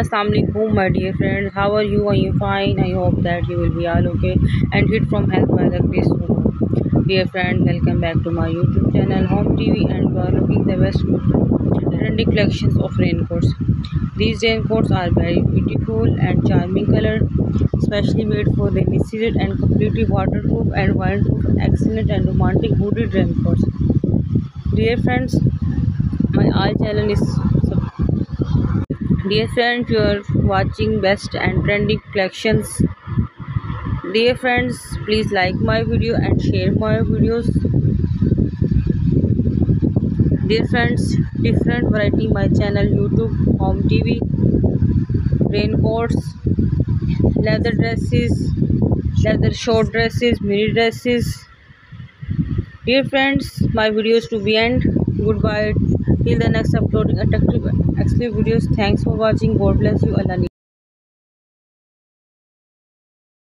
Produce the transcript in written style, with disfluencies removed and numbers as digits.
Assalamualaikum my dear friends, how are you? Are you fine? I hope that you will be all okay and hit from health by the grace of God. Dear friends, welcome back to my YouTube channel Home TV, and we are looking the best trendy collections of raincoats. These raincoats are very beautiful and charming color, specially made for rainy season and completely waterproof and windproof, excellent and romantic hooded raincoats. Dear friends, my all channel is Dear friends, you are watching best and trendy collections. Dear friends, please like my video and share my videos. Dear friends, different variety my channel YouTube, Home TV, raincoats, leather dresses, leather short dresses, mini dresses. Dear friends, my videos to be end. Goodbye. Till the next uploading attractive exclusive videos. Thanks for watching. God bless you. Allah